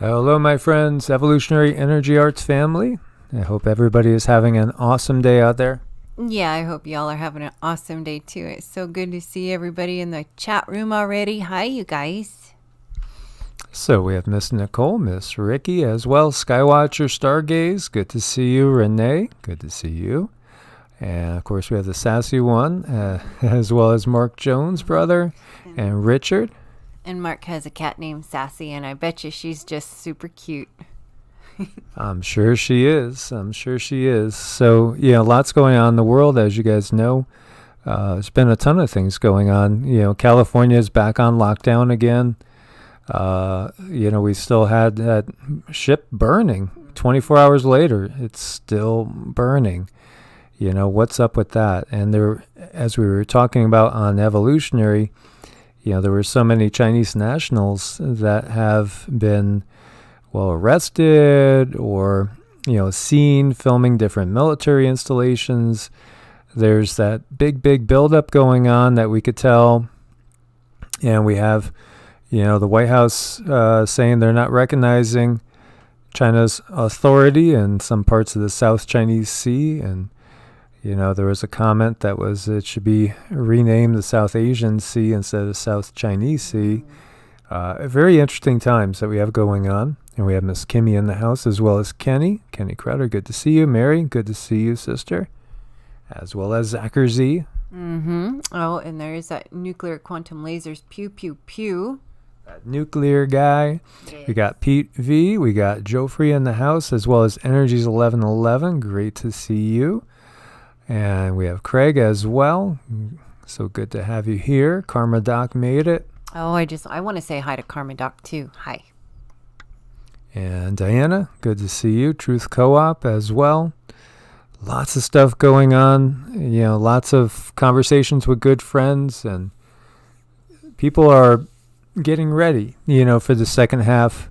Hello, my friends, Evolutionary Energy Arts family. I hope everybody is having an awesome day out there. Yeah, I hope y'all are having an awesome day too. It's so good to see everybody in the chat room already. Hi, you guys. So we have Miss Nicole, Miss Ricky as well, Skywatcher Stargaze. Good to see you, Renee. Good to see you. And of course, we have the sassy one, as well as Mark Jones' brother, and Richard. And Mark has a cat named Sassy, and I bet you she's just super cute. I'm sure she is. So, lots going on in the world, as you guys know. There's been a ton of things going on. California is back on lockdown again. We still had that ship burning. 24 hours later, it's still burning. What's up with that? And there, as we were talking about on Evolutionary, there were so many Chinese nationals that have been, arrested or, seen filming different military installations. There's that big buildup going on that we could tell. And we have, the White House saying they're not recognizing China's authority in some parts of the South Chinese Sea. And, there was a comment that was it should be renamed the South Asian Sea instead of South Chinese Sea. Very interesting times that we have going on. And we have Miss Kimmy in the house as well as Kenny. Kenny Crowder, good to see you. Mary, good to see you, sister. As well as Zachar Z. Oh, and there is that nuclear quantum lasers. Pew, pew, pew. That nuclear guy. Yes. We got Pete V. We got Joffrey in the house as well as Energies 1111. Great to see you. And we have Craig as well. So good to have you here. Karma Doc made it. Oh, I want to say hi to Karma Doc too. Hi. And Diana, good to see you. Truth Co-op as well. Lots of stuff going on. Lots of conversations with good friends. And people are getting ready, for the second half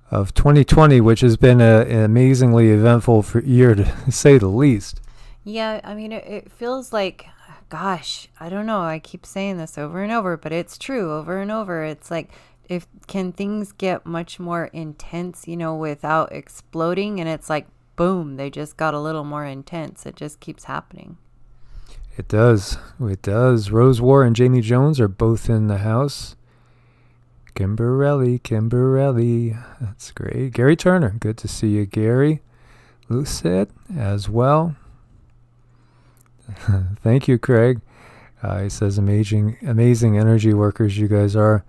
of 2020, which has been an amazingly eventful year, to say the least. Yeah, I mean, it feels like, gosh, I don't know. I keep saying this over and over, but it's true over and over. It's like, can things get much more intense, without exploding? And it's like, boom, they just got a little more intense. It just keeps happening. It does. Rose War and Jamie Jones are both in the house. Kimberly. That's great. Gary Turner, good to see you, Gary. Lucid as well. Thank you, Craig. He says, amazing energy workers you guys are.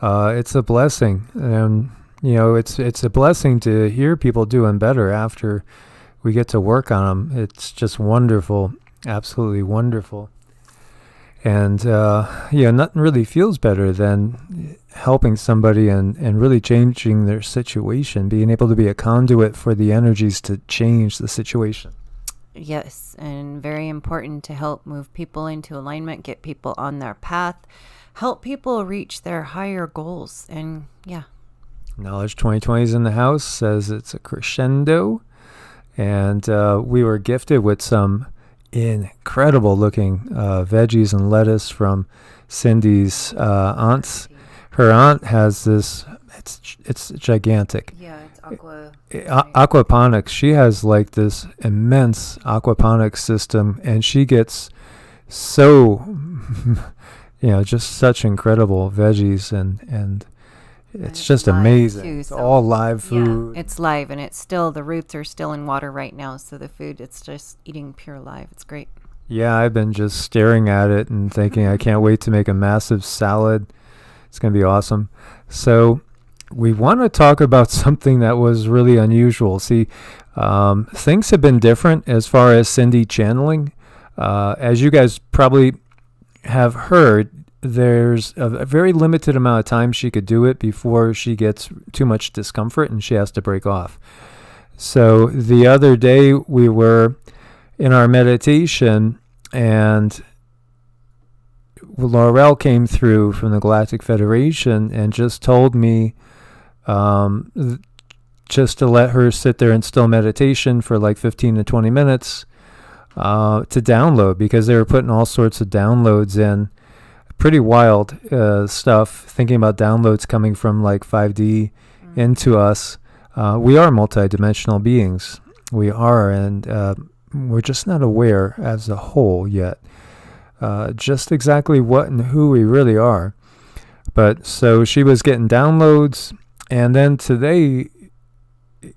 It's a blessing. And, it's a blessing to hear people doing better after we get to work on them. It's just wonderful. Absolutely wonderful. And, nothing really feels better than helping somebody and really changing their situation, being able to be a conduit for the energies to change the situation. Yes, and very important to help move people into alignment, get people on their path, help people reach their higher goals. And yeah. Knowledge 2020 is in the house, says it's a crescendo. And we were gifted with some incredible looking veggies and lettuce from Cindy's aunt's. Her aunt has this, it's gigantic. Yeah, it's aquaponics. She has like this immense aquaponics system, and she gets so, just such incredible veggies, and it's just amazing. Too, it's all live food. Yeah, it's live, and it's still, the roots are still in water right now, so the food, it's just eating pure live. It's great. Yeah, I've been just staring at it and thinking I can't wait to make a massive salad. It's going to be awesome. So we want to talk about something that was really unusual. See, things have been different as far as Cindy channeling. As you guys probably have heard, there's a very limited amount of time she could do it before she gets too much discomfort and she has to break off. So the other day we were in our meditation and Laurel came through from the Galactic Federation and just told me just to let her sit there in still meditation for like 15 to 20 minutes to download, because they were putting all sorts of downloads in. Pretty wild stuff, thinking about downloads coming from like 5D into us. We are multidimensional beings. We are, and we're just not aware as a whole yet, just exactly what and who we really are. But so she was getting downloads, and then today,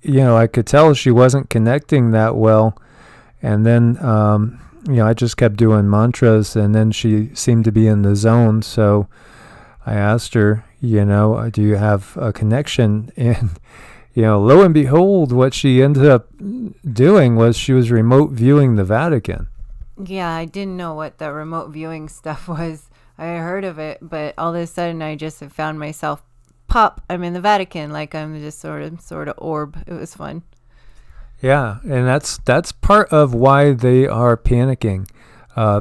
I could tell she wasn't connecting that well. And then, I just kept doing mantras, and then she seemed to be in the zone. So I asked her, do you have a connection? And, lo and behold, what she ended up doing was she was remote viewing the Vatican. Yeah, I didn't know what the remote viewing stuff was. I heard of it, but all of a sudden I just have found myself I'm in the Vatican, like I'm just sort of orb. It was fun. Yeah, and that's part of why they are panicking,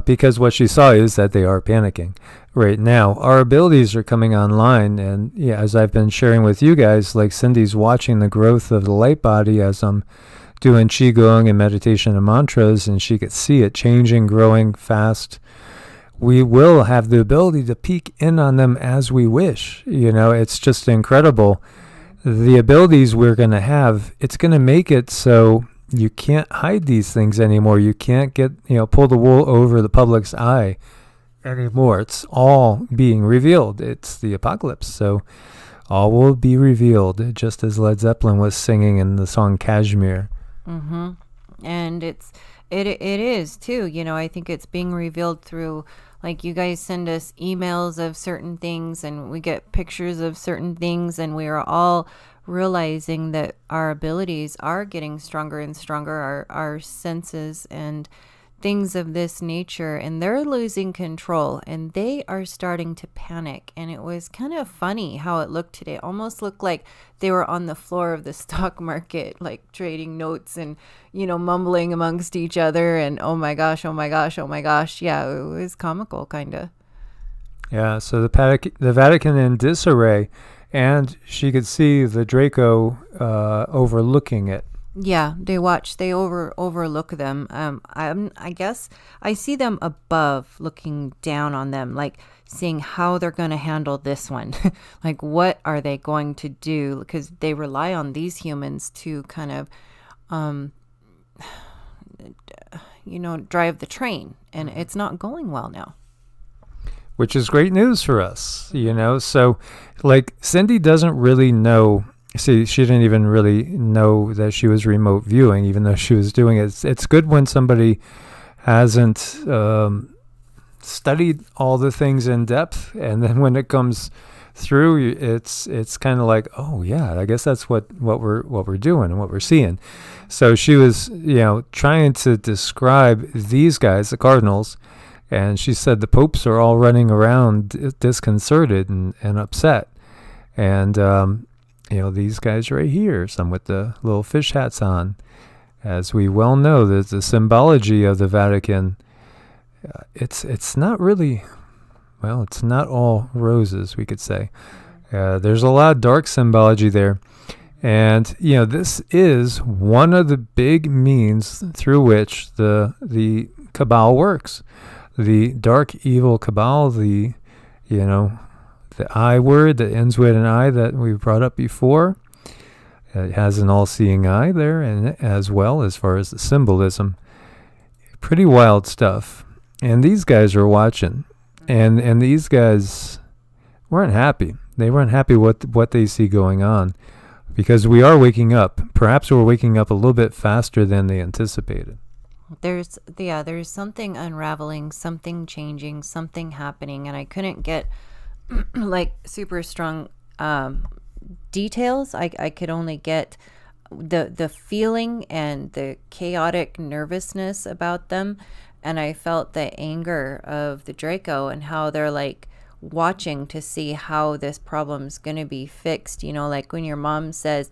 because what she saw is that they are panicking right now. Our abilities are coming online, and yeah, as I've been sharing with you guys, like Cindy's watching the growth of the light body as I'm doing QiGong and meditation and mantras, and she could see it changing, growing fast. We will have the ability to peek in on them as we wish. It's just incredible. The abilities we're going to have, it's going to make it so you can't hide these things anymore. You can't pull the wool over the public's eye anymore. It's all being revealed. It's the apocalypse. So all will be revealed, just as Led Zeppelin was singing in the song Kashmir. Mm-hmm. And it is too, I think it's being revealed through, like, you guys send us emails of certain things and we get pictures of certain things, and we are all realizing that our abilities are getting stronger and stronger, our senses and things of this nature, and they're losing control and they are starting to panic. And it was kind of funny how it looked today. Almost looked like they were on the floor of the stock market, like trading notes and, mumbling amongst each other, and oh my gosh, oh my gosh, oh my gosh. Yeah, it was comical, kind of. Yeah, so the Vatican in disarray, and she could see the Draco overlooking it. Yeah, they overlook them. I guess I see them above, looking down on them, like seeing how they're going to handle this one. Like, what are they going to do? Because they rely on these humans to kind of, drive the train, and it's not going well now. Which is great news for us, So, like, Cindy doesn't really know. See, she didn't even really know that she was remote viewing, even though she was doing it. It's good when somebody hasn't studied all the things in depth, and then when it comes through, it's kind of like, oh yeah, I guess that's what we're doing and what we're seeing. So she was, trying to describe these guys, the cardinals, and she said the popes are all running around disconcerted and upset, and these guys right here, some with the little fish hats on. As we well know, that the symbology of the Vatican, it's not really, it's not all roses, we could say. There's a lot of dark symbology there. And, this is one of the big means through which the Cabal works. The dark evil Cabal, the I word that ends with an I that we brought up before. It has an all-seeing eye there, and as well as far as the symbolism. Pretty wild stuff. And these guys are watching. And these guys weren't happy. They weren't happy with what they see going on. Because we are waking up. Perhaps we're waking up a little bit faster than they anticipated. There's something unraveling, something changing, something happening, and I couldn't get like super strong details. I could only get the feeling and the chaotic nervousness about them, and I felt the anger of the Draco and how they're like watching to see how this problem's going to be fixed. Like when your mom says,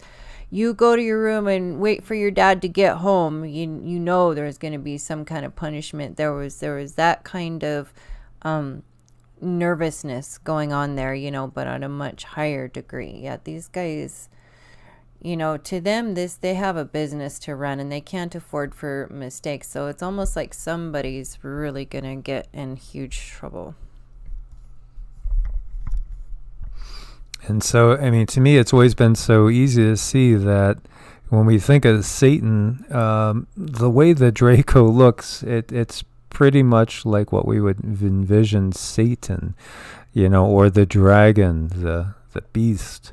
you go to your room and wait for your dad to get home, you know there's going to be some kind of punishment. There was that kind of nervousness going on there, but on a much higher degree. Yeah, these guys, to them, they have a business to run and they can't afford for mistakes. So it's almost like somebody's really going to get in huge trouble. And so, I mean, to me, it's always been so easy to see that when we think of Satan, the way the Draco looks, it's pretty much like what we would envision Satan, or the dragon, the beast.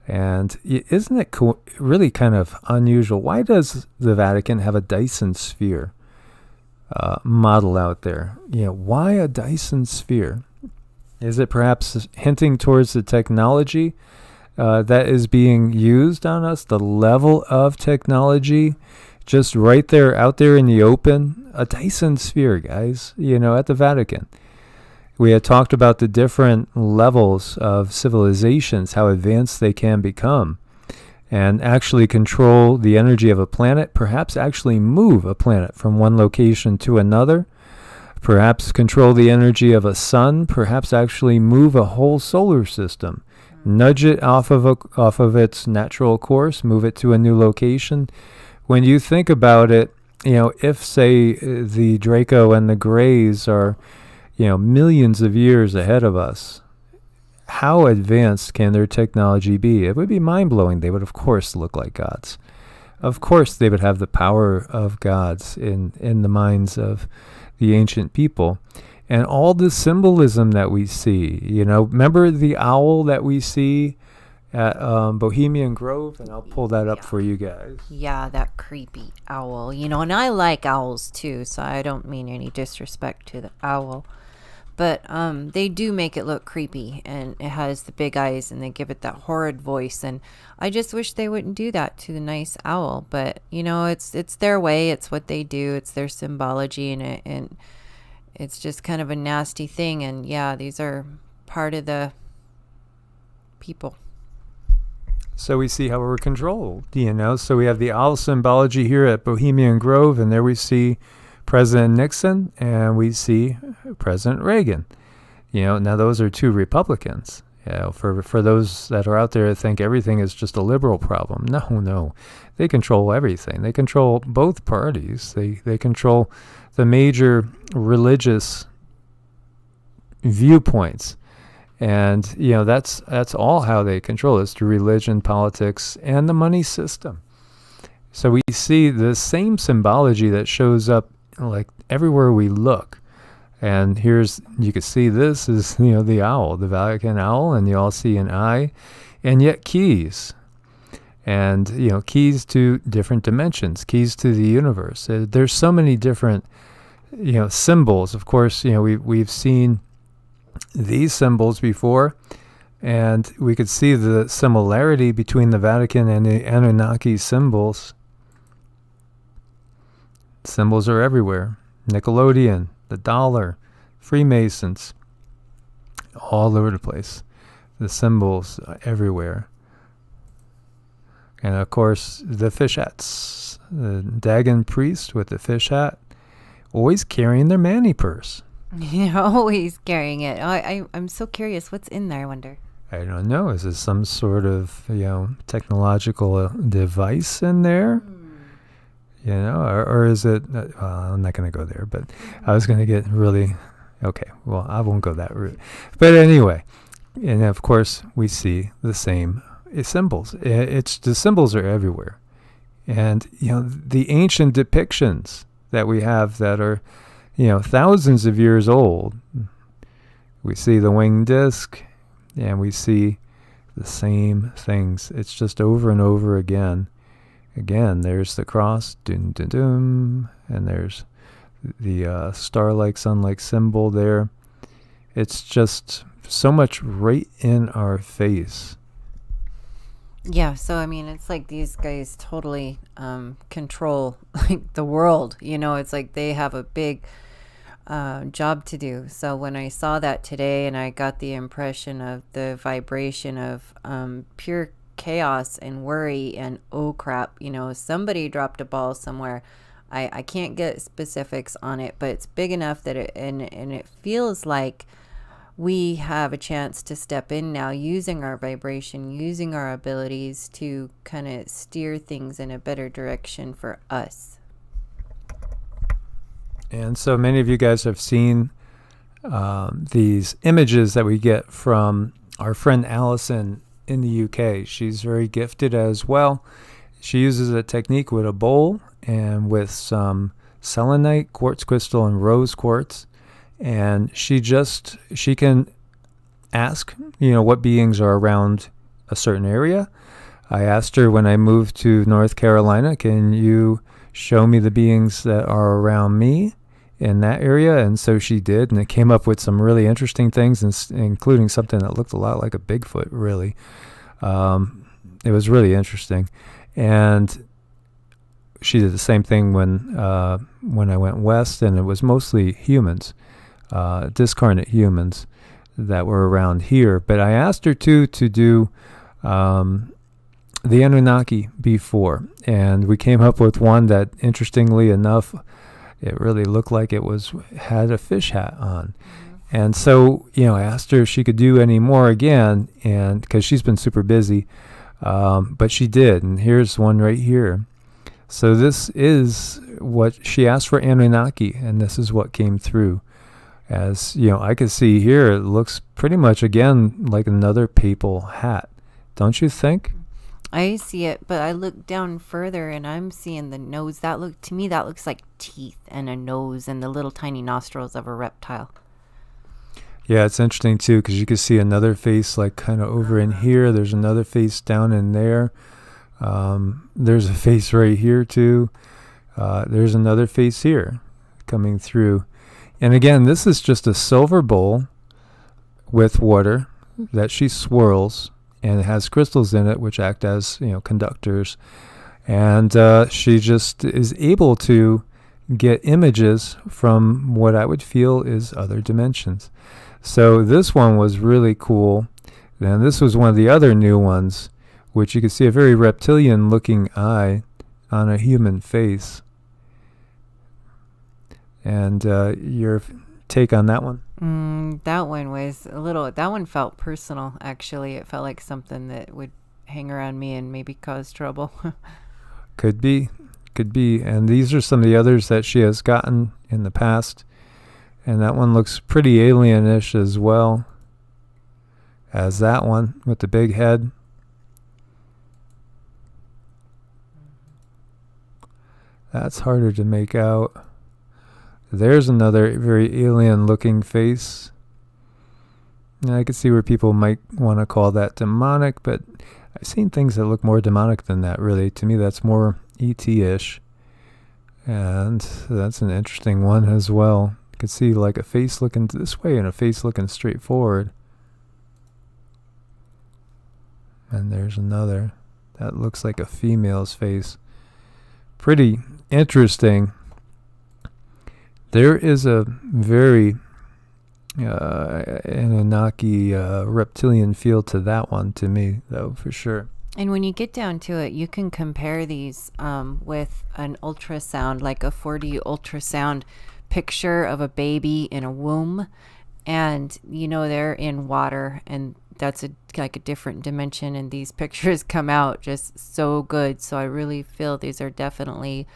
And isn't it really kind of unusual? Why does the Vatican have a Dyson sphere model out there? Why a Dyson sphere? Is it perhaps hinting towards the technology that is being used on us, the level of technology, just right there, out there in the open? A Dyson sphere, guys, at the Vatican. We had talked about the different levels of civilizations, how advanced they can become, and actually control the energy of a planet, perhaps actually move a planet from one location to another, perhaps control the energy of a sun, perhaps actually move a whole solar system, nudge it off of its natural course, move it to a new location. When you think about it, if, say, the Draco and the Greys are, millions of years ahead of us, how advanced can their technology be? It would be mind-blowing. They would, of course, look like gods. Of course, they would have the power of gods in the minds of the ancient people. And all the symbolism that we see, remember the owl that we see at Bohemian Grove? And I'll pull that up for you guys. Yeah, that creepy owl, and I like owls too, so I don't mean any disrespect to the owl. But they do make it look creepy, and it has the big eyes, and they give it that horrid voice. And I just wish they wouldn't do that to the nice owl. But it's their way. It's what they do. It's their symbology, and it's just kind of a nasty thing. And yeah, these are part of the people. So we see how we're controlled, So we have the owl symbology here at Bohemian Grove, and there we see President Nixon, and we see President Reagan. Now those are two Republicans. For those that are out there that think everything is just a liberal problem, no, they control everything. They control both parties. They control the major religious viewpoints, and that's all how they control it. It's through religion, politics, and the money system. So we see the same symbology that shows up like everywhere we look. And you can see this is, the owl, the Vatican owl, and you all see an eye, and yet keys. And, keys to different dimensions, keys to the universe. There's so many different, symbols. Of course, we've seen these symbols before, and we could see the similarity between the Vatican and the Anunnaki symbols. Symbols are everywhere. Nickelodeon, the dollar, Freemasons, all over the place. The symbols are everywhere. And of course, the fish hats. The Dagon priest with the fish hat, always carrying their Manny purse. Always carrying it. I'm so curious. What's in there, I wonder? I don't know. Is this some sort of, technological device in there? Or is it, I'm not going to go there, but I was going to get really, okay, well, I won't go that route. But anyway, and of course, we see the same symbols. The symbols are everywhere. And, the ancient depictions that we have that are, thousands of years old, we see the winged disc, and we see the same things. It's just over and over again. Again, there's the cross, dun, dun, dun, and there's the star-like, sun-like symbol there. It's just so much right in our face. Yeah, so I mean, it's like these guys totally control like the world. It's like they have a big job to do. So when I saw that today, and I got the impression of the vibration of pure chaos and worry and oh crap, somebody dropped a ball somewhere. I can't get specifics on it, but it's big enough that it feels like we have a chance to step in now, using our vibration, using our abilities to kind of steer things in a better direction for us. And so many of you guys have seen these images that we get from our friend Allison in the UK. She's very gifted as well. She uses a technique with a bowl and with some selenite, quartz crystal, and rose quartz. And she can ask, what beings are around a certain area. I asked her when I moved to North Carolina, can you show me the beings that are around me in that area? And so she did, and it came up with some really interesting things, including something that looked a lot like a Bigfoot, really. It was really interesting. And she did the same thing when I went west, and it was mostly humans, discarnate humans that were around here. But I asked her to do the Anunnaki before, and we came up with one that, interestingly enough, it really looked like it had a fish hat on. And so, I asked her if she could do any more again, and because she's been super busy, but she did, and here's one right here. So this is what she asked for, Anunnaki, and this is what came through. As I could see here, it looks pretty much again like another papal hat, don't you think? I see it, but I look down further and I'm seeing the nose. That looks like teeth and a nose and the little tiny nostrils of a reptile. Yeah, it's interesting too, because you can see another face like kind of over in here. There's another face down in there. There's a face right here too. There's another face here coming through. And again, this is just a silver bowl with water that she swirls, and it has crystals in it which act as conductors, and she just is able to get images from what I would feel is other dimensions. So this one was really cool. And this was one of the other new ones, which you can see a very reptilian looking eye on a human face. And your take on that one? That one was that one felt personal, actually. It felt like something that would hang around me and maybe cause trouble. Could be. And these are some of the others that she has gotten in the past. And that one looks pretty alienish as well as that one with the big head. That's harder to make out. There's another very alien looking face. And I could see where people might want to call that demonic, but I've seen things that look more demonic than that, really. To me, that's more ET-ish. And that's an interesting one as well. You could see like a face looking this way and a face looking straight forward. And there's another that looks like a female's face. Pretty interesting. There is a very Anunnaki reptilian feel to that one, to me, though, for sure. And when you get down to it, you can compare these with an ultrasound, like a 4D ultrasound picture of a baby in a womb. And, they're in water, and that's like a different dimension. And these pictures come out just so good. So I really feel these are definitely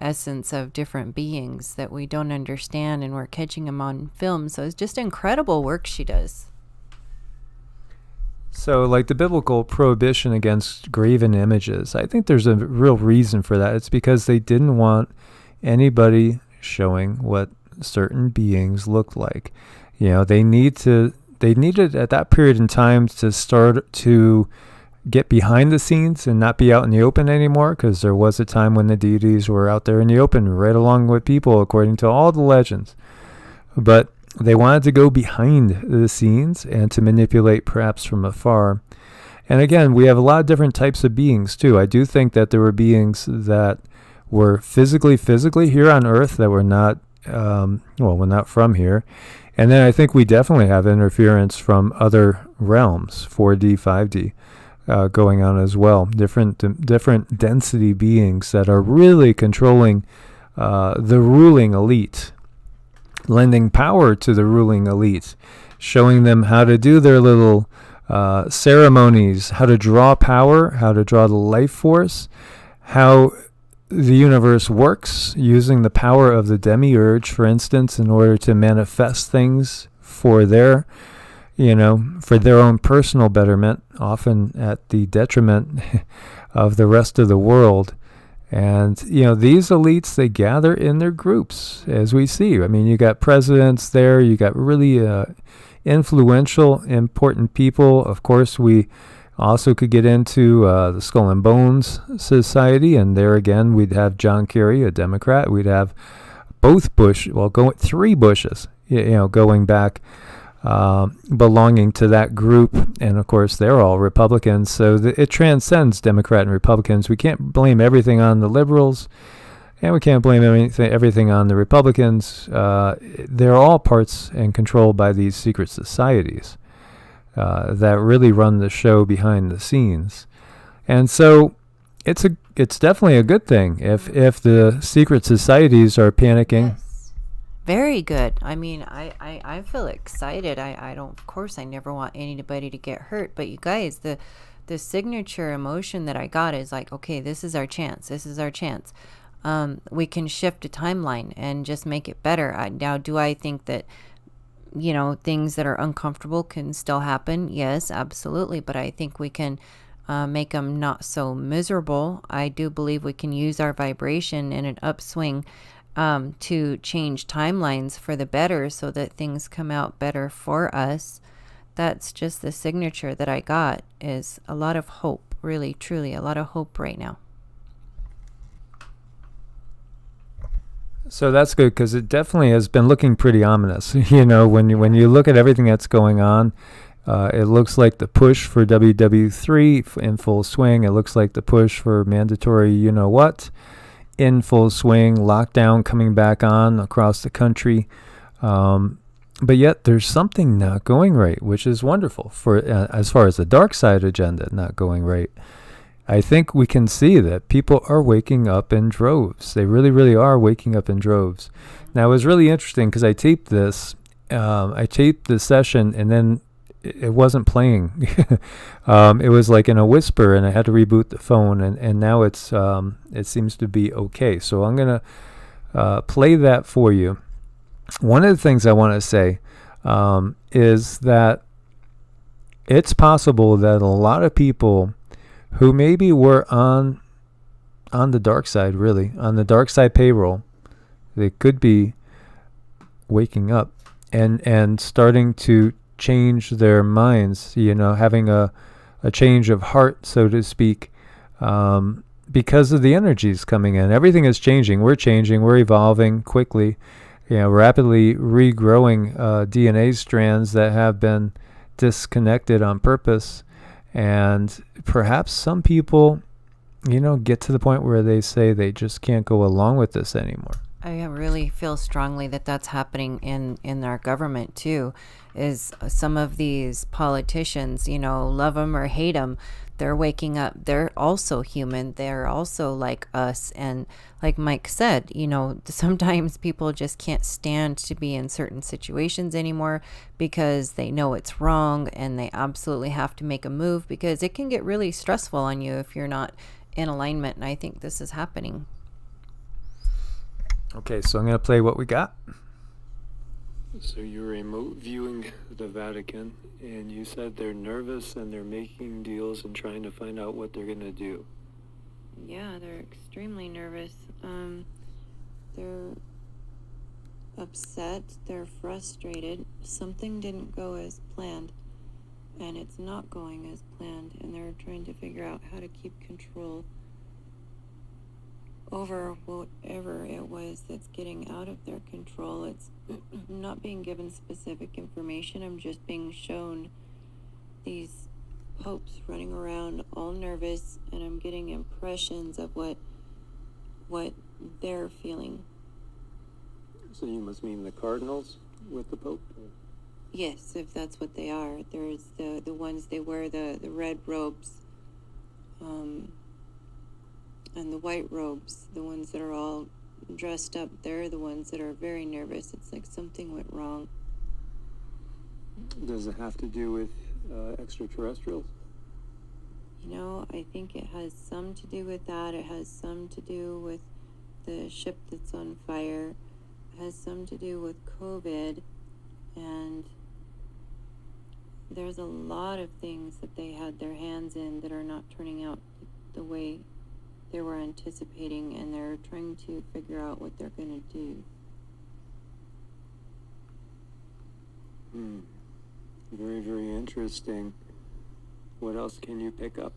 essence of different beings that we don't understand, and we're catching them on film. So it's just incredible work she does. So like the biblical prohibition against graven images, I think there's a real reason for that. It's because they didn't want anybody showing what certain beings looked like. They needed at that period in time to start to get behind the scenes and not be out in the open anymore, because there was a time when the deities were out there in the open right along with people, according to all the legends. But they wanted to go behind the scenes and to manipulate perhaps from afar. And again, we have a lot of different types of beings too. I do think that there were beings that were physically here on Earth that were not, were not from here. And then I think we definitely have interference from other realms, 4D, 5D. Going on as well. Different density beings that are really controlling the ruling elite, lending power to the ruling elite, showing them how to do their little ceremonies, how to draw power, how to draw the life force, how the universe works, using the power of the demiurge, for instance, in order to manifest things for their for their own personal betterment, often at the detriment of the rest of the world. And, these elites, they gather in their groups, as we see. I mean, you got presidents there, you got really influential, important people. Of course, we also could get into the Skull and Bones Society, and there again, we'd have John Kerry, a Democrat. We'd have both three Bushes, going back, belonging to that group. And of course, they're all Republicans. So it transcends Democrat and Republicans. We can't blame everything on the liberals, and we can't blame everything on the Republicans. They're all parts and controlled by these secret societies that really run the show behind the scenes. And so it's definitely a good thing if the secret societies are panicking. Yes. Very good. I mean, I feel excited. I don't, of course, I never want anybody to get hurt. But you guys, the signature emotion that I got is like, okay, this is our chance. This is our chance. We can shift a timeline and just make it better. Now, do I think that, things that are uncomfortable can still happen? Yes, absolutely. But I think we can make them not so miserable. I do believe we can use our vibration in an upswing to change timelines for the better so that things come out better for us. That's just the signature that I got, is a lot of hope, really, truly, a lot of hope right now. So that's good, because it definitely has been looking pretty ominous. When you look at everything that's going on, it looks like the push for WW3 in full swing. It looks like the push for mandatory you-know-what in full swing, lockdown coming back on across the country. But yet there's something not going right, which is wonderful for as far as the dark side agenda not going right. I think we can see that people are waking up in droves. They really, really are waking up in droves. Now, it was really interesting because I taped this. I taped the session, and then it wasn't playing. It was like in a whisper, and I had to reboot the phone, and now it seems to be okay. So I'm going to play that for you. One of the things I want to say is that it's possible that a lot of people who maybe were on the dark side, really, on the dark side payroll, they could be waking up and starting to change their minds, having a change of heart, so to speak, because of the energies coming in. Everything is changing. We're changing. We're evolving quickly, rapidly regrowing DNA strands that have been disconnected on purpose. And perhaps some people, get to the point where they say they just can't go along with this anymore. I really feel strongly that that's happening in our government too, is some of these politicians, love them or hate them, they're waking up. They're also human. They're also like us. And like Mike said, sometimes people just can't stand to be in certain situations anymore because they know it's wrong and they absolutely have to make a move, because it can get really stressful on you if you're not in alignment. And I think this is happening. Okay, so I'm going to play what we got. So you're remote viewing the Vatican, and you said they're nervous and they're making deals and trying to find out what they're going to do. Yeah, they're extremely nervous. They're upset. They're frustrated. Something didn't go as planned, and it's not going as planned, and they're trying to figure out how to keep control over whatever it was that's getting out of their control. It's not being given specific information. I'm just being shown these popes running around all nervous, and I'm getting impressions of what they're feeling. So you must mean the cardinals with the Pope? Yes, if that's what they are. There's the ones, they wear the red robes, and the white robes, the ones that are all dressed up. They're the ones that are very nervous. It's like something went wrong. Does it have to do with extraterrestrials? I think it has some to do with that. It has some to do with the ship that's on fire. It has some to do with COVID, and there's a lot of things that they had their hands in that are not turning out the way they were anticipating, and they're trying to figure out what they're going to do. Very, very interesting. What else can you pick up?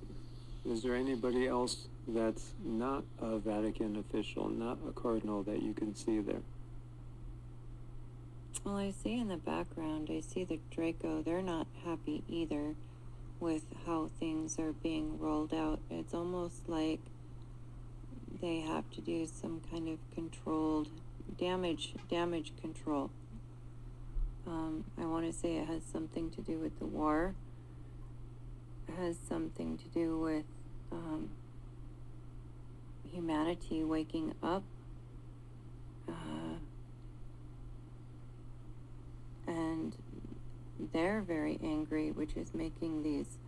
Is there anybody else that's not a Vatican official, not a cardinal, that you can see there? Well, I see in the background, I see the Draco. They're not happy either with how things are being rolled out. It's almost like they have to do some kind of controlled damage control. I want to say it has something to do with the war. It has something to do with humanity waking up. And they're very angry, which is making these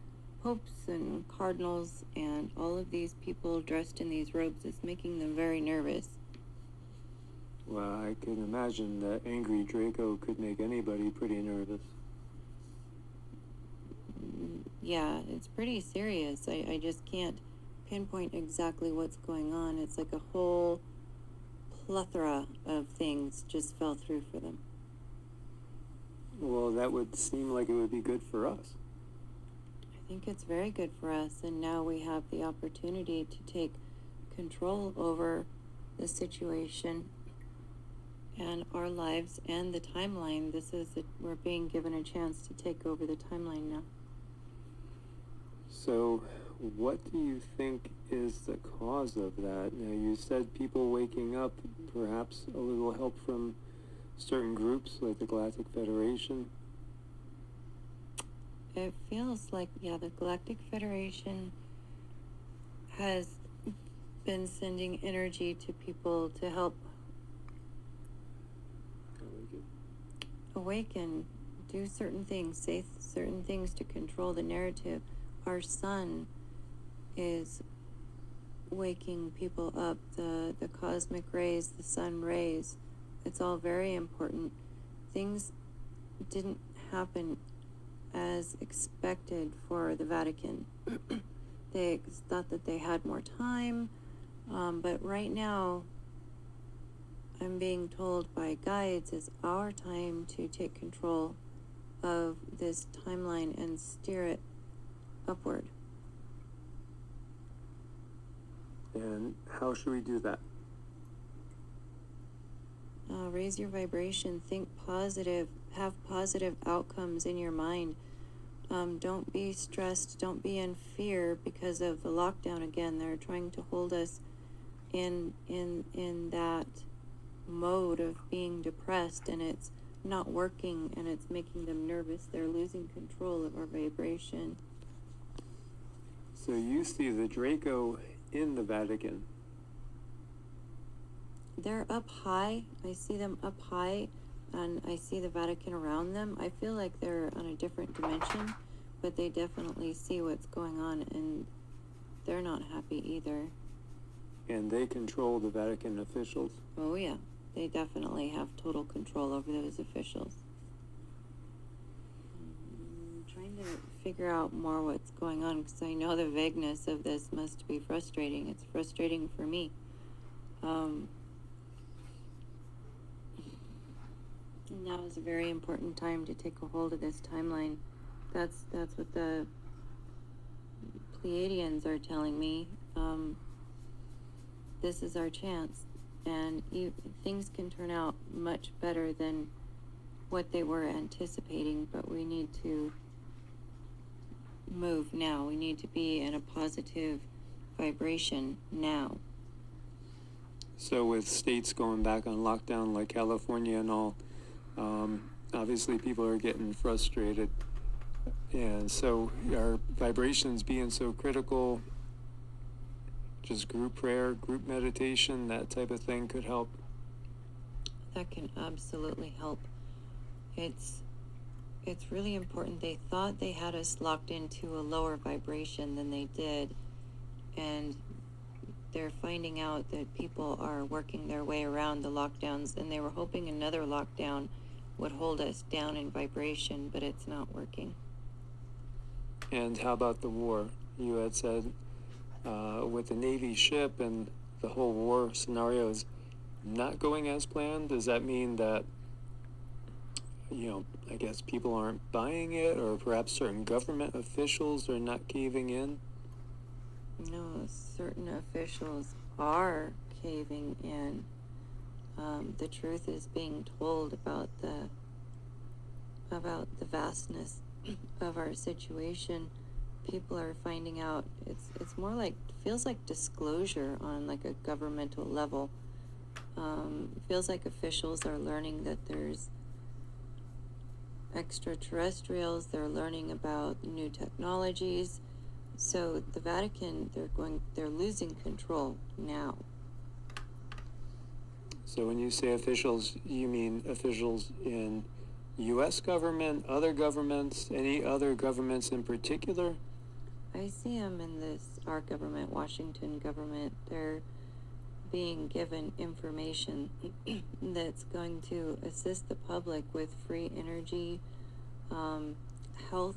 popes and cardinals and all of these people dressed in these robes, is making them very nervous. Well, I can imagine that angry Draco could make anybody pretty nervous. Yeah, it's pretty serious. I just can't pinpoint exactly what's going on. It's like a whole plethora of things just fell through for them. Well, that would seem like it would be good for us. I think it's very good for us, and now we have the opportunity to take control over the situation and our lives and the timeline. We're being given a chance to take over the timeline now. So, what do you think is the cause of that? Now, you said people waking up, perhaps a little help from certain groups like the Galactic Federation. It feels like, yeah, the Galactic Federation has been sending energy to people to help awaken, do certain things, say certain things to control the narrative. Our sun is waking people up, the cosmic rays, the sun rays. It's all very important. Things didn't happen as expected for the Vatican. They thought that they had more time, but right now I'm being told by guides it's our time to take control of this timeline and steer it upward. And how should we do that? Raise your vibration, think positive, have positive outcomes in your mind. Don't be stressed, don't be in fear because of the lockdown again. They're trying to hold us in that mode of being depressed, and it's not working, and it's making them nervous. They're losing control of our vibration. So you see the Draco in the Vatican. They're up high. I see them up high, and I see the Vatican around them. I feel like they're on a different dimension, but they definitely see what's going on, and they're not happy either. And they control the Vatican officials. Oh yeah, they definitely have total control over those officials. I'm trying to figure out more what's going on, because I know the vagueness of this must be frustrating. It's frustrating for me. Now is a very important time to take a hold of this timeline. That's what the Pleiadians are telling me. This is our chance, and things can turn out much better than what they were anticipating, but we need to move now. We need to be in a positive vibration now. So with states going back on lockdown like California and all, obviously people are getting frustrated. And so our vibrations being so critical, just group prayer, group meditation, that type of thing could help. That can absolutely help. It's really important. They thought they had us locked into a lower vibration than they did, and they're finding out that people are working their way around the lockdowns, and they were hoping another lockdown would hold us down in vibration, but it's not working. And how about the war? You had said with the Navy ship and the whole war scenario is not going as planned. Does that mean that, I guess people aren't buying it, or perhaps certain government officials are not caving in? No, certain officials are caving in. The truth is being told about the vastness of our situation. People are finding out. It's more like, feels like disclosure on like a governmental level. Feels like officials are learning that there's extraterrestrials. They're learning about new technologies. So the Vatican, they're losing control now. So when you say officials, you mean officials in U.S. government, other governments, any other governments in particular? I see them in our government, Washington government. They're being given information that's going to assist the public with free energy, health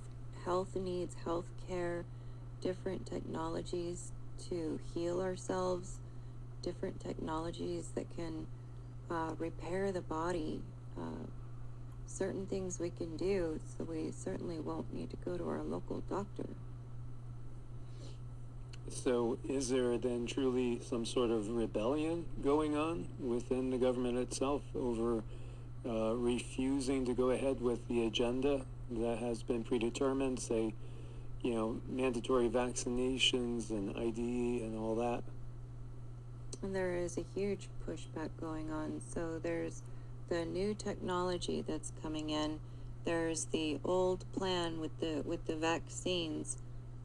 needs, health care, different technologies to heal ourselves, different technologies that can repair the body, certain things we can do, so we certainly won't need to go to our local doctor. So is there then truly some sort of rebellion going on within the government itself over refusing to go ahead with the agenda that has been predetermined, say, mandatory vaccinations and ID and all that? And there is a huge pushback going on. So there's the new technology that's coming in. There's the old plan with the vaccines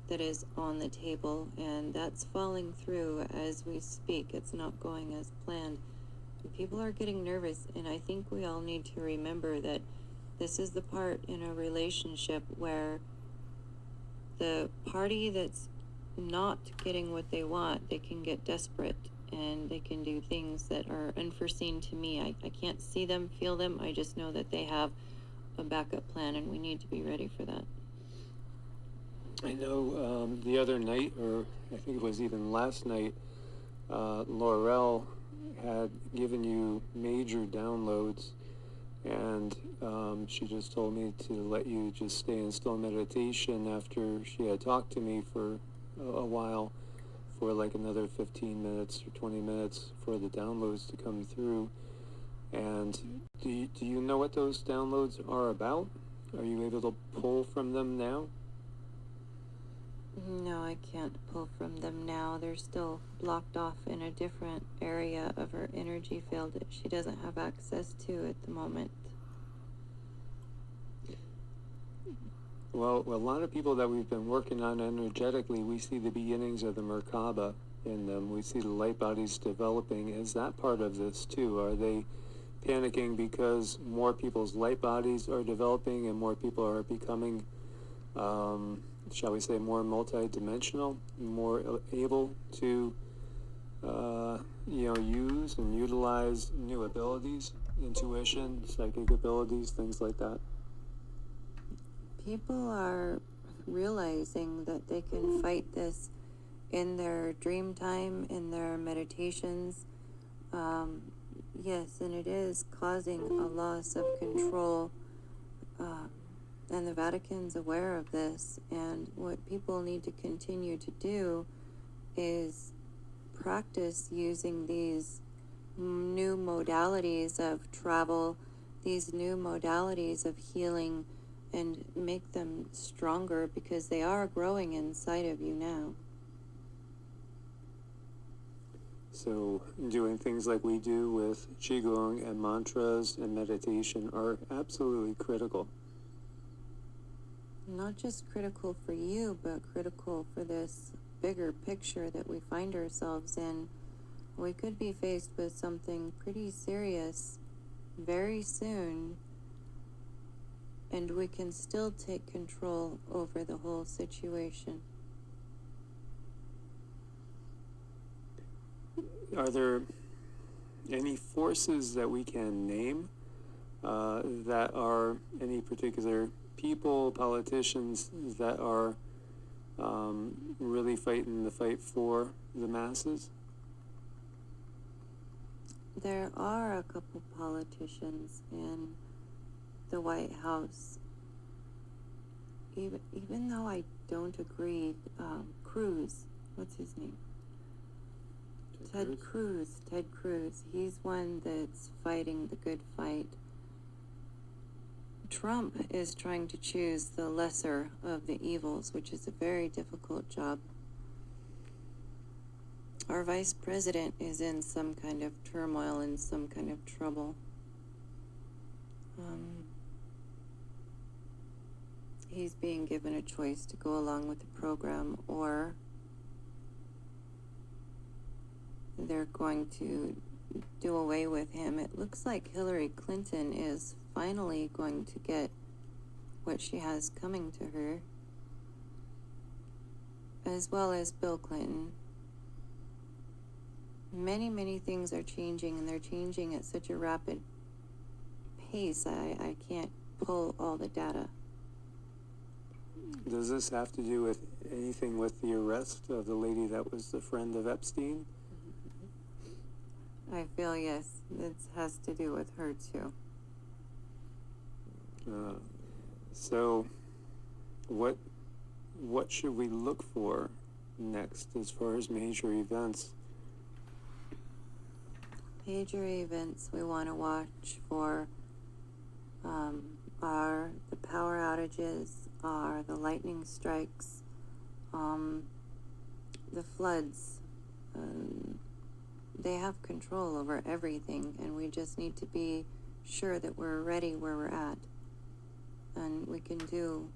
that is on the table, and that's falling through as we speak. It's not going as planned. And people are getting nervous, and I think we all need to remember that this is the part in a relationship where the party that's not getting what they want, they can get desperate, and they can do things that are unforeseen to me. I can't see them, feel them. I just know that they have a backup plan, and we need to be ready for that. I know the other night, or I think it was even last night, Laurel had given you major downloads, and she just told me to let you just stay in still meditation after she had talked to me for a while, for like another 15 minutes or 20 minutes for the downloads to come through. And do you know what those downloads are about? Are you able to pull from them now? No, I can't pull from them now. They're still blocked off in a different area of her energy field that she doesn't have access to at the moment. Well, a lot of people that we've been working on energetically, we see the beginnings of the Merkaba in them. We see the light bodies developing. Is that part of this too? Are they panicking because more people's light bodies are developing and more people are becoming, shall we say, more multi-dimensional, more able to, use and utilize new abilities, intuition, psychic abilities, things like that? People are realizing that they can fight this in their dream time, in their meditations. Yes, and it is causing a loss of control. And the Vatican's aware of this. And what people need to continue to do is practice using these new modalities of travel, these new modalities of healing, and make them stronger, because they are growing inside of you now. So doing things like we do with QiGong and mantras and meditation are absolutely critical. Not just critical for you, but critical for this bigger picture that we find ourselves in. We could be faced with something pretty serious very soon, and we can still take control over the whole situation. Are there any forces that we can name that are any particular people, politicians that are really fighting the fight for the masses? There are a couple politicians in the White House. Even though I don't agree, Cruz, what's his name? Ted Cruz. He's one that's fighting the good fight. Trump is trying to choose the lesser of the evils, which is a very difficult job. Our vice president is in some kind of turmoil and some kind of trouble. He's being given a choice to go along with the program, or they're going to do away with him. It looks like Hillary Clinton is finally going to get what she has coming to her, as well as Bill Clinton. Many things are changing, and they're changing at such a rapid pace. I can't pull all the data. Does this have to do with anything with the arrest of the lady that was the friend of Epstein? I feel, yes, it has to do with her too. So what should we look for next as far as major events? Major events we want to watch for are the power outages, are the lightning strikes, the floods. They have control over everything, and we just need to be sure that we're ready where we're at, and we can do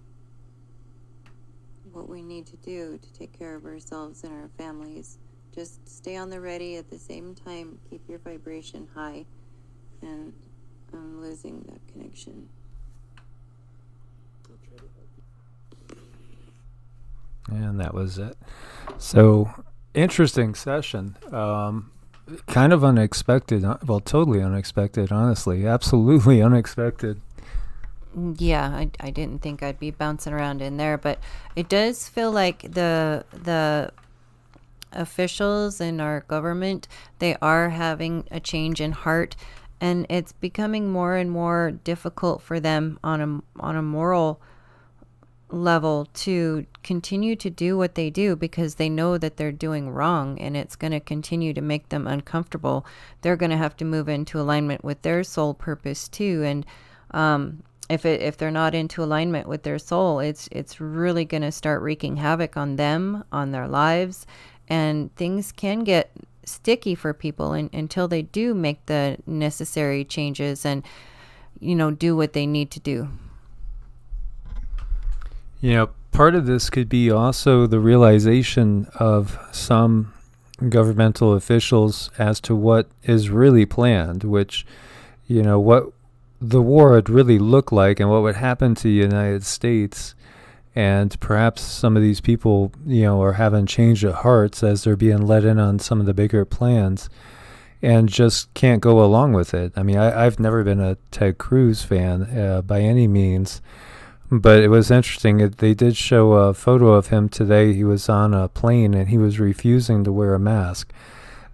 what we need to do to take care of ourselves and our families. Just stay on the ready. At the same time, keep your vibration high. And I'm losing that connection. And that was it. So, interesting session. Kind of unexpected. Well, totally unexpected, honestly. Absolutely unexpected. Yeah, I didn't think I'd be bouncing around in there, but it does feel like the officials in our government, they are having a change in heart, and it's becoming more and more difficult for them on a moral level to continue to do what they do, because they know that they're doing wrong, and it's going to continue to make them uncomfortable. They're going to have to move into alignment with their soul purpose too, and if they're not into alignment with their soul, it's really going to start wreaking havoc on them, on their lives, and things can get sticky for people until they do make the necessary changes and, do what they need to do. Part of this could be also the realization of some governmental officials as to what is really planned, which, what the war would really look like and what would happen to the United States. And perhaps some of these people, are having change of hearts as they're being let in on some of the bigger plans and just can't go along with it. I mean, I've never been a Ted Cruz fan by any means, but it was interesting. They did show a photo of him today. He was on a plane and he was refusing to wear a mask.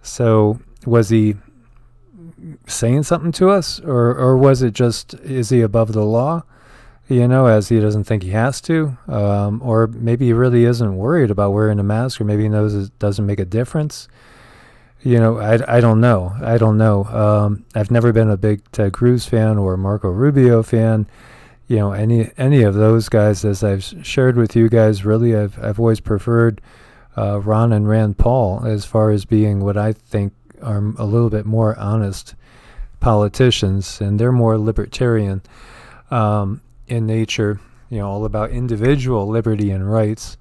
So was he saying something to us, or was it just, is he above the law? As he doesn't think he has to, or maybe he really isn't worried about wearing a mask, or maybe he knows it doesn't make a difference. I don't know. I've never been a big Ted Cruz fan or Marco Rubio fan. Any of those guys, as I've shared with you guys, really, I've always preferred Ron and Rand Paul as far as being what I think are a little bit more honest politicians, and they're more libertarian in nature, all about individual liberty and rights.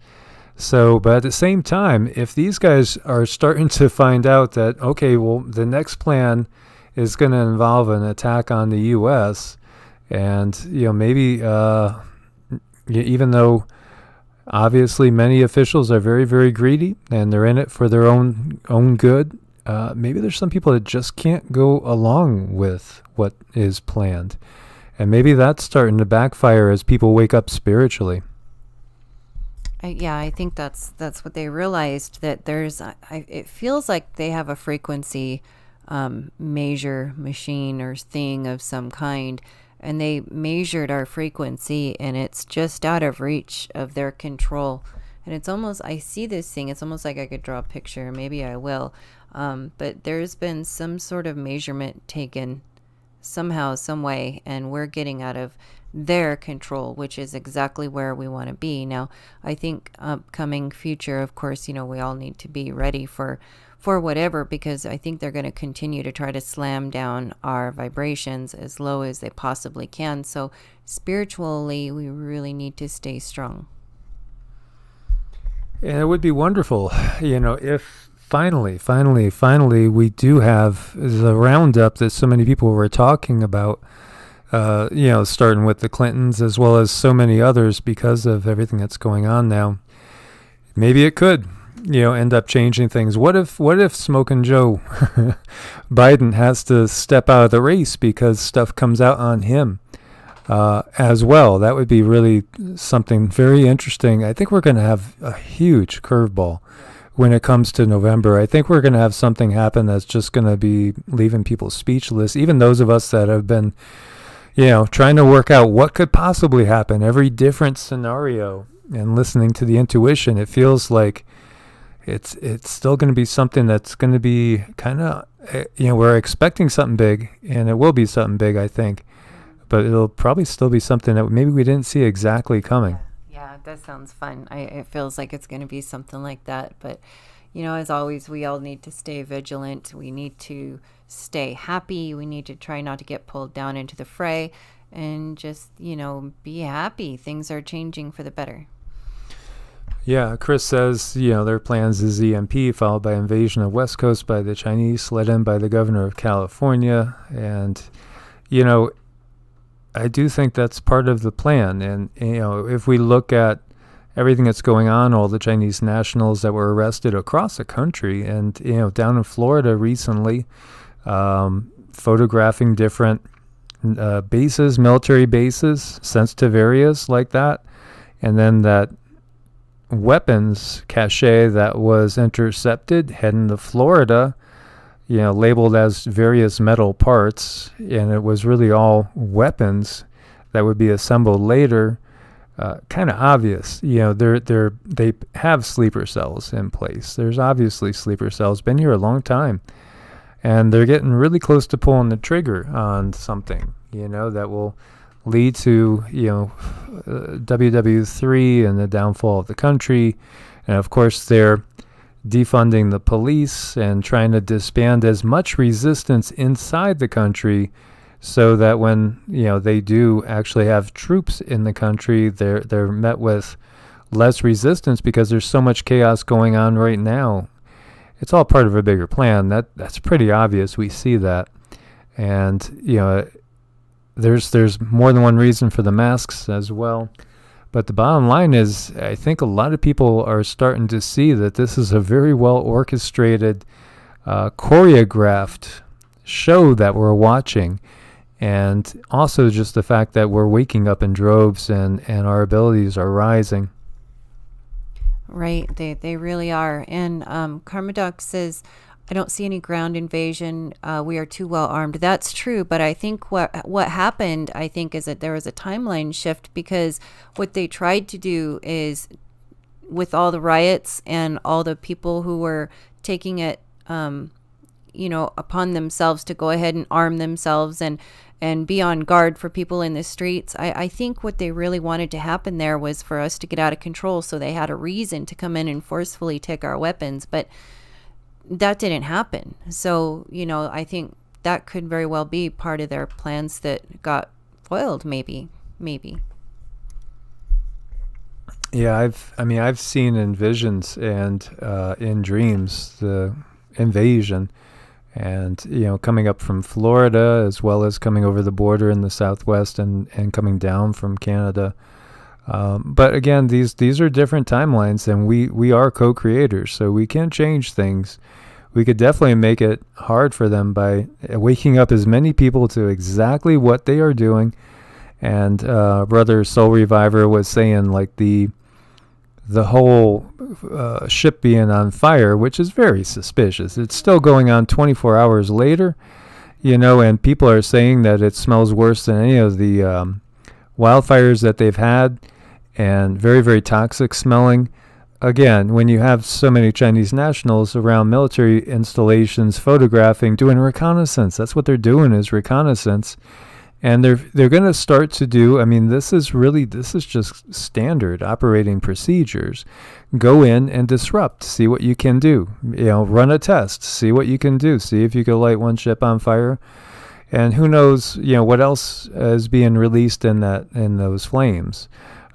So, but at the same time, if these guys are starting to find out that, okay, well, the next plan is going to involve an attack on the U.S., and, maybe even though obviously many officials are very, very greedy and they're in it for their own good, maybe there's some people that just can't go along with what is planned. And maybe that's starting to backfire as people wake up spiritually. I think that's what they realized, that it feels like they have a frequency measure machine or thing of some kind, and they measured our frequency, and it's just out of reach of their control. And it's almost, I see this thing, it's almost like I could draw a picture, maybe I will, but there's been some sort of measurement taken somehow, some way, and we're getting out of their control, which is exactly where we want to be. Now, I think upcoming future, of course, we all need to be ready for whatever, because I think they're going to continue to try to slam down our vibrations as low as they possibly can. So spiritually, we really need to stay strong. And it would be wonderful, if finally we do have the roundup that so many people were talking about, starting with the Clintons as well as so many others because of everything that's going on now. Maybe it could, end up changing things. What if Smokin' Joe Biden has to step out of the race because stuff comes out on him as well? That would be really something very interesting. I think we're going to have a huge curveball when it comes to November. I think we're going to have something happen that's just going to be leaving people speechless, even those of us that have been, trying to work out what could possibly happen, every different scenario, and listening to the intuition. It feels like it's still going to be something that's going to be kind of, we're expecting something big, and it will be something big, I think, but it'll probably still be something that maybe we didn't see exactly coming. Yeah, that sounds fun. It feels like it's going to be something like that. But, as always, we all need to stay vigilant. We need to stay happy. We need to try not to get pulled down into the fray, and just, be happy. Things are changing for the better. Yeah, Chris says, their plans is EMP, followed by invasion of West Coast by the Chinese, led in by the governor of California. And, I do think that's part of the plan. And, if we look at everything that's going on, all the Chinese nationals that were arrested across the country and, down in Florida recently, photographing different bases, military bases, sensitive areas like that. And then that weapons cache that was intercepted heading to Florida, labeled as various metal parts, and it was really all weapons that would be assembled later. Kind of obvious, they have sleeper cells in place. There's obviously sleeper cells, been here a long time, and they're getting really close to pulling the trigger on something, that will lead to, WW3 and the downfall of the country. And of course, they're defunding the police and trying to disband as much resistance inside the country, so that when they do actually have troops in the country, they're met with less resistance, because there's so much chaos going on right now. It's all part of a bigger plan. That's pretty obvious. We see that, and there's more than one reason for the masks as well. But the bottom line is, I think a lot of people are starting to see that this is a very well orchestrated, choreographed show that we're watching. And also just the fact that we're waking up in droves and our abilities are rising. Right, they really are. And Karmadoc says, I don't see any ground invasion. We are too well armed. That's true, but I think what happened, I think, is that there was a timeline shift, because what they tried to do is, with all the riots and all the people who were taking it, upon themselves to go ahead and arm themselves and be on guard for people in the streets. I think what they really wanted to happen there was for us to get out of control, so they had a reason to come in and forcefully take our weapons, but that didn't happen. So, I think that could very well be part of their plans that got foiled, maybe. Yeah, I've seen in visions and in dreams the invasion, and coming up from Florida, as well as coming over the border in the southwest and coming down from Canada. But again, these are different timelines, and we are co-creators, so we can change things. We could definitely make it hard for them by waking up as many people to exactly what they are doing. And Brother Soul Reviver was saying, like, the the whole ship being on fire, which is very suspicious. It's still going on 24 hours later, and people are saying that it smells worse than any of the wildfires that they've had, and very, very toxic smelling. Again, when you have so many Chinese nationals around military installations photographing, doing reconnaissance, that's what they're doing, is reconnaissance. And they're going to start to do, this is just standard operating procedures. Go in and disrupt, see what you can do. Run a test, see what you can do. See if you can light one ship on fire. And who knows, what else is being released in those flames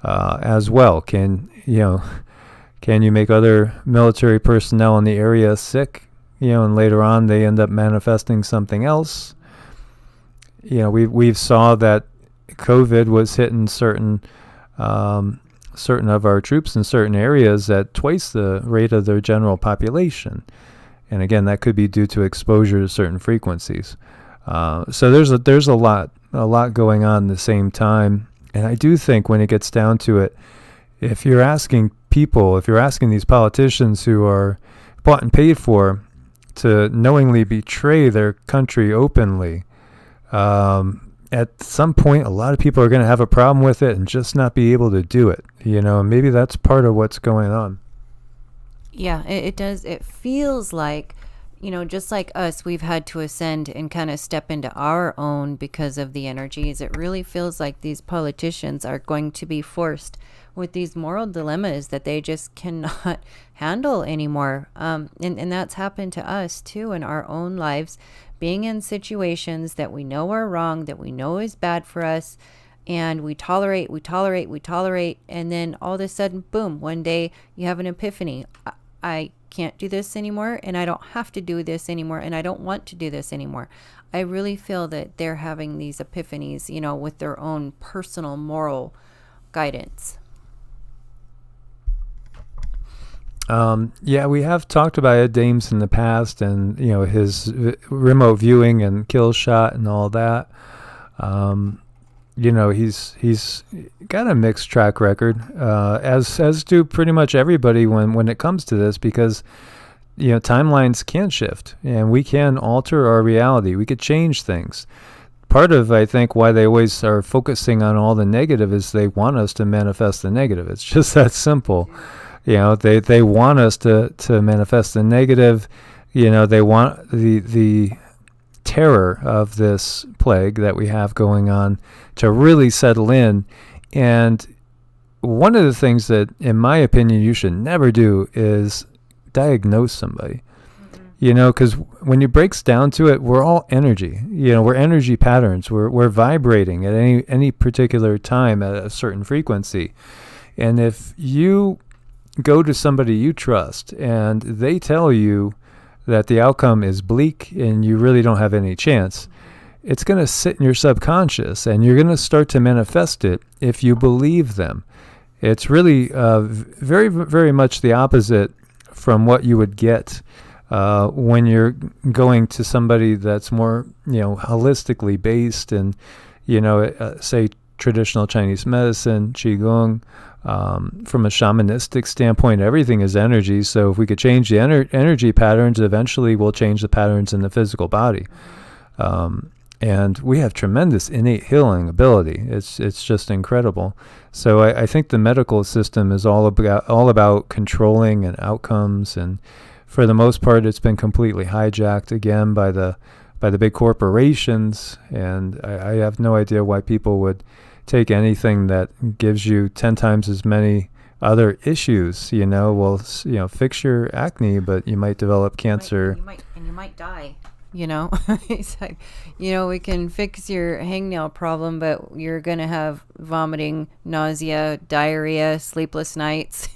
as well. Can you make other military personnel in the area sick, and later on they end up manifesting something else? We've saw that COVID was hitting certain of our troops in certain areas at twice the rate of their general population. And again, that could be due to exposure to certain frequencies. So there's a lot going on at the same time. And I do think when it gets down to it, if you're asking these politicians who are bought and paid for to knowingly betray their country openly, at some point, a lot of people are going to have a problem with it and just not be able to do it, and maybe that's part of what's going on. Yeah, it does. It feels like, just like us, we've had to ascend and kind of step into our own because of the energies. It really feels like these politicians are going to be forced with these moral dilemmas that they just cannot handle anymore. And that's happened to us too in our own lives, being in situations that we know are wrong, that we know is bad for us, and we tolerate, and then all of a sudden, boom, one day you have an epiphany. I can't do this anymore, and I don't have to do this anymore, and I don't want to do this anymore. I really feel that they're having these epiphanies, with their own personal moral guidance. We have talked about Ed Dames in the past, and his remote viewing and kill shot and all that. He's got a mixed track record, as do pretty much everybody when it comes to this, because timelines can shift and we can alter our reality. We could change things. Part of, I think, why they always are focusing on all the negative is they want us to manifest the negative. It's just that simple. They want us to manifest the negative. They want the terror of this plague that we have going on to really settle in. And one of the things that, in my opinion, you should never do is diagnose somebody. Because when it breaks down to it, we're all energy. We're energy patterns. We're vibrating at any particular time at a certain frequency. And if you go to somebody you trust and they tell you that the outcome is bleak and you really don't have any chance, it's going to sit in your subconscious and you're going to start to manifest it if you believe them. It's really very, very much the opposite from what you would get when you're going to somebody that's more, holistically based and, say traditional Chinese medicine, QiGong. From a shamanistic standpoint, everything is energy. So if we could change the energy patterns, eventually we'll change the patterns in the physical body. And we have tremendous innate healing ability. It's just incredible. So I think the medical system is all about controlling and outcomes, and for the most part, it's been completely hijacked again by the big corporations. And I have no idea why people would take anything that gives you 10 times as many other issues. Fix your acne, but you might develop cancer. You might die. It's like, we can fix your hangnail problem, but you're going to have vomiting, nausea, diarrhea, sleepless nights.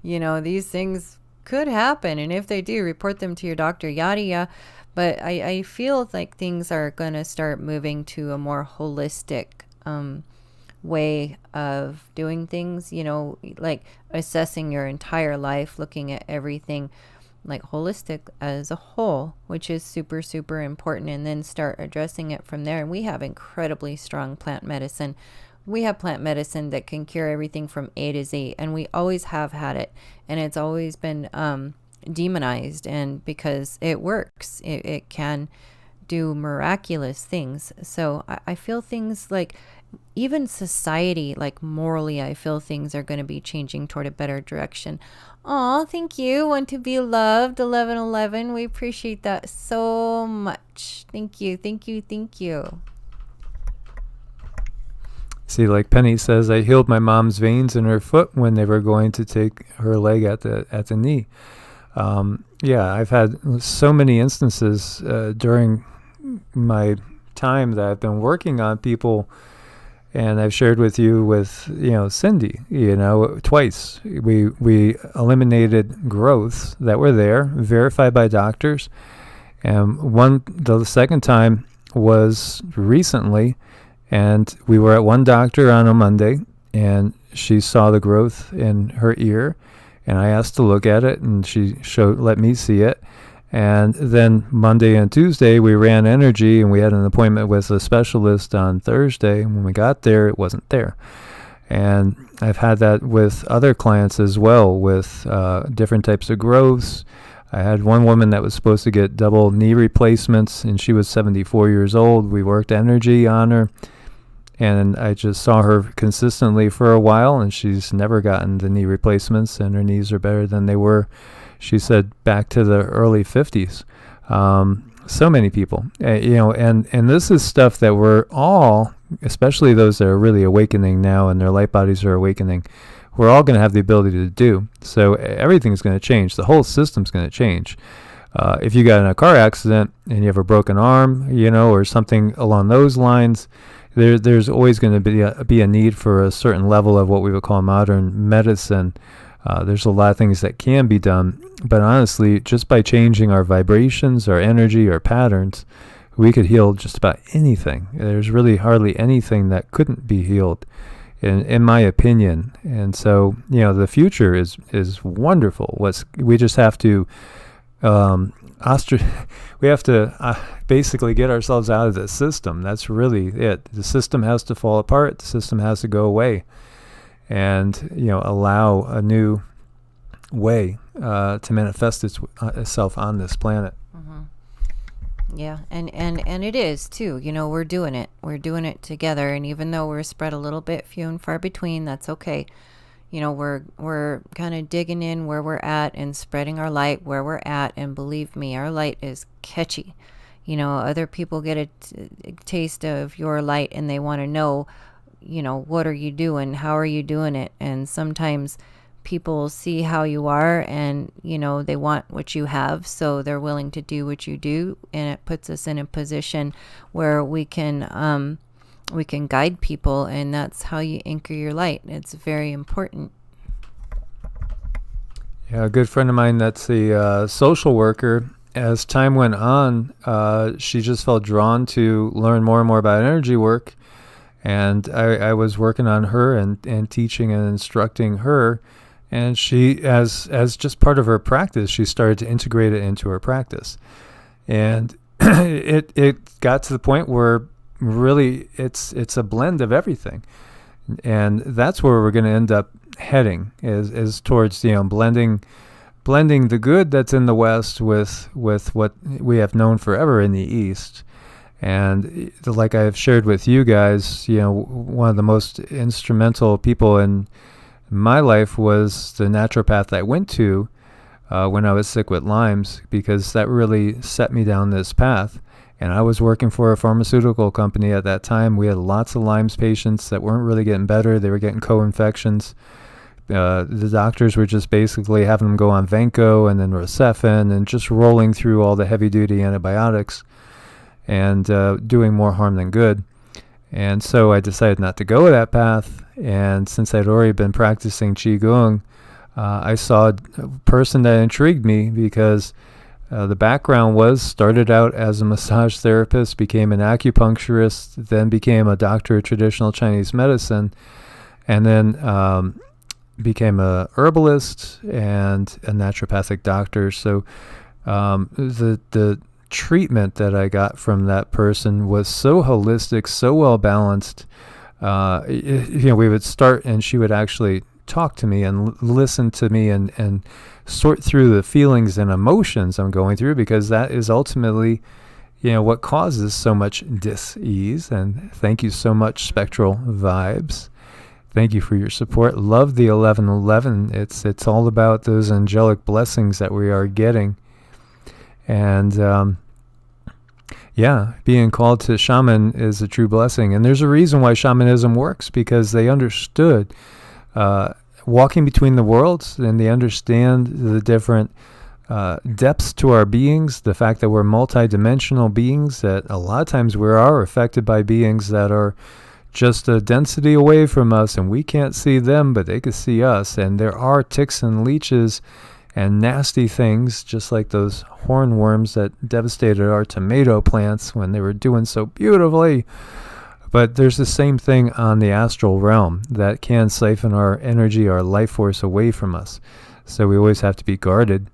These things could happen. And if they do, report them to your doctor, yada, yada. But I feel like things are going to start moving to a more holistic way of doing things, like assessing your entire life, looking at everything like holistic as a whole, which is super, super important, and then start addressing it from there. And we have incredibly strong plant medicine. we have plant medicine that can cure everything from A to Z, and we always have had it, and it's always been demonized, and because it works, it can do miraculous things. So I feel things like, even society, like morally, I feel things are going to be changing toward a better direction. Aw, thank you. Want to be loved, 1111. We appreciate that so much. Thank you, thank you, thank you. See, like Penny says, I healed my mom's veins in her foot when they were going to take her leg at the knee. Yeah, I've had so many instances during my time that I've been working on people, and I've shared with you with, Cindy, twice. We eliminated growths that were there, verified by doctors. And the second time was recently, and we were at one doctor on a Monday, and she saw the growth in her ear, and I asked to look at it, and she let me see it. And then Monday and Tuesday, we ran energy, and we had an appointment with a specialist on Thursday. And when we got there, it wasn't there. And I've had that with other clients as well, with different types of growths. I had one woman that was supposed to get double knee replacements, and she was 74 years old. We worked energy on her, and I just saw her consistently for a while, and she's never gotten the knee replacements, and her knees are better than they were, she said, back to the early 50s. So many people, and this is stuff that we're all, especially those that are really awakening now and their light bodies are awakening, we're all going to have the ability to do. So everything's going to change. The whole system's going to change. If you got in a car accident and you have a broken arm, or something along those lines, there's always going to be a need for a certain level of what we would call modern medicine. There's a lot of things that can be done, but honestly, just by changing our vibrations, our energy, our patterns, we could heal just about anything. There's really hardly anything that couldn't be healed, in my opinion. And so, the future is wonderful. We just have to we have to basically get ourselves out of the system. That's really it. The system has to fall apart. The system has to go away. And allow a new way to manifest itself on this planet. Mm-hmm. Yeah, and it is too. We're doing it. We're doing it together. And even though we're spread a little bit few and far between, that's okay. We're kind of digging in where we're at and spreading our light where we're at. And believe me, our light is catchy. Other people get a taste of your light and they want to know, what are you doing? How are you doing it? And sometimes people see how you are and, they want what you have. So they're willing to do what you do. And it puts us in a position where we can guide people. And that's how you anchor your light. It's very important. Yeah, a good friend of mine that's a social worker, as time went on, she just felt drawn to learn more and more about energy work. And I was working on her and teaching and instructing her. And she, as just part of her practice, she started to integrate it into her practice. And it got to the point where really it's a blend of everything. And that's where we're going to end up heading, is towards, blending the good that's in the West with what we have known forever in the East. And like I've shared with you guys, one of the most instrumental people in my life was the naturopath I went to when I was sick with Lyme's, because that really set me down this path. And I was working for a pharmaceutical company at that time. We had lots of Lyme's patients that weren't really getting better. They were getting co-infections. The doctors were just basically having them go on Venco and then Rocephin and just rolling through all the heavy-duty antibiotics and doing more harm than good. And so I decided not to go that path. And since I'd already been practicing QiGong, I saw a person that intrigued me, because the background started out as a massage therapist, became an acupuncturist, then became a doctor of traditional Chinese medicine, and then became a herbalist and a naturopathic doctor. So the treatment that I got from that person was so holistic, so well balanced. we would start, and she would actually talk to me and listen to me and sort through the feelings and emotions I'm going through, because that is ultimately, what causes so much dis-ease. And thank you so much, Spectral Vibes. Thank you for your support. Love the 1111. It's all about those angelic blessings that we are getting. And being called to shaman is a true blessing. And there's a reason why shamanism works, because they understood walking between the worlds, and they understand the different depths to our beings, the fact that we're multidimensional beings, that a lot of times we are affected by beings that are just a density away from us, and we can't see them, but they can see us. And there are ticks and leeches and nasty things, just like those hornworms that devastated our tomato plants when they were doing so beautifully. But there's the same thing on the astral realm that can siphon our energy, our life force away from us. So we always have to be guarded.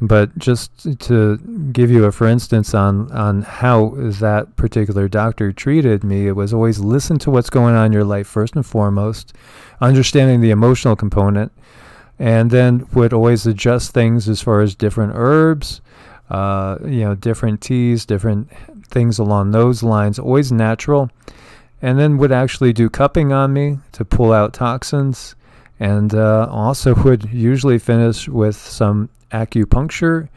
But just to give you a for instance on how that particular doctor treated me, it was always listen to what's going on in your life first and foremost, understanding the emotional component, and then would always adjust things as far as different herbs, different teas, different things along those lines, always natural. And then would actually do cupping on me to pull out toxins, and also would usually finish with some acupuncture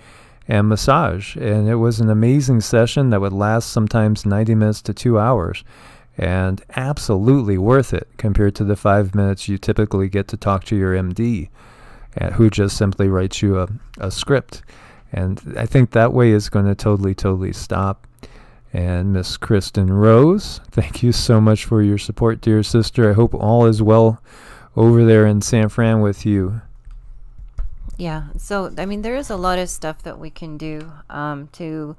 and massage. And it was an amazing session that would last sometimes 90 minutes to 2 hours, and absolutely worth it compared to the 5 minutes you typically get to talk to your MD, who just simply writes you a script. And I think that way is going to totally stop. And Miss Kristen Rose, thank you so much for your support, dear sister. I hope all is well over there in San Fran with you. Yeah, so there is a lot of stuff that we can do to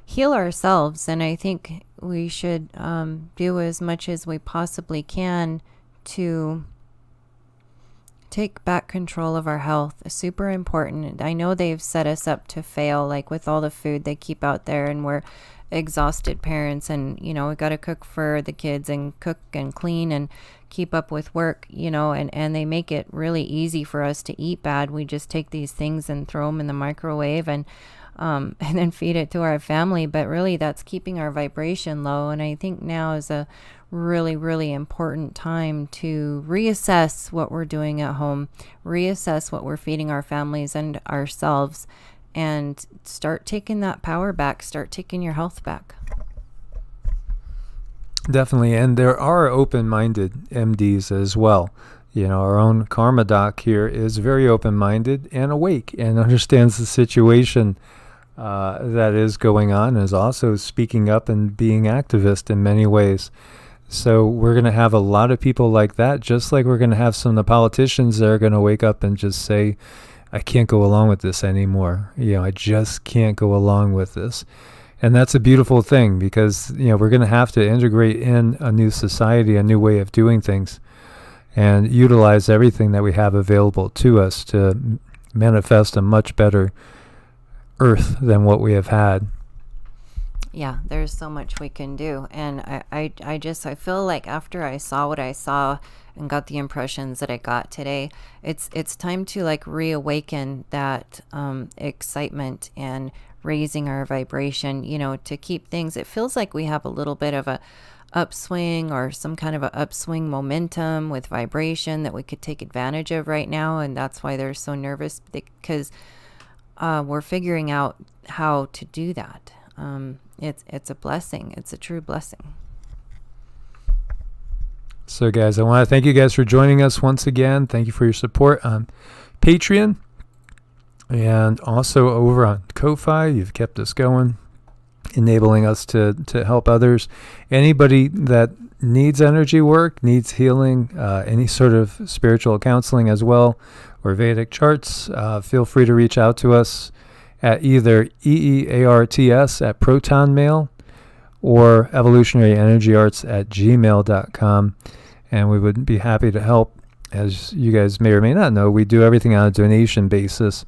heal ourselves, and I think we should do as much as we possibly can to take back control of our health. Super important. I know they've set us up to fail, like with all the food they keep out there, and we're exhausted parents, and we got to cook for the kids and cook and clean and keep up with work, and they make it really easy for us to eat bad. We just take these things and throw them in the microwave and then feed it to our family, but really that's keeping our vibration low. And I think now is a really important time to reassess what we're doing at home, reassess what we're feeding our families and ourselves, and start taking that power back, start taking your health back. Definitely. And there are open-minded MDs as well. Our own Karma Doc here is very open-minded and awake and understands the situation that is going on, and is also speaking up and being activist in many ways. So we're going to have a lot of people like that, just like we're going to have some of the politicians that are going to wake up and just say, I can't go along with this anymore. I just can't go along with this. And that's a beautiful thing, because, we're going to have to integrate in a new society, a new way of doing things, and utilize everything that we have available to us to manifest a much better earth than what we have had. Yeah, there's so much we can do. And I feel like after I saw what I saw and got the impressions that I got today, it's time to reawaken that excitement and raising our vibration, to keep things. It feels like we have a little bit of a upswing, or some kind of a upswing momentum with vibration that we could take advantage of right now. And that's why they're so nervous, because we're figuring out how to do that. It's a blessing. It's a true blessing. So guys, I want to thank you guys for joining us once again. Thank you for your support on Patreon, and also over on Ko-Fi. You've kept us going, enabling us to help others. Anybody that needs energy work, needs healing, any sort of spiritual counseling as well, or Vedic charts, feel free to reach out to us at either EEARTS at Proton Mail or evolutionaryenergyarts@gmail.com, and we would be happy to help. As you guys may or may not know, we do everything on a donation basis,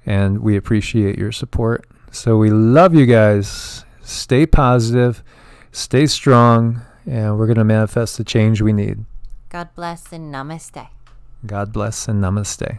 and we appreciate your support. So we love you guys. Stay positive, stay strong, and we're going to manifest the change we need. God bless and namaste. God bless and namaste.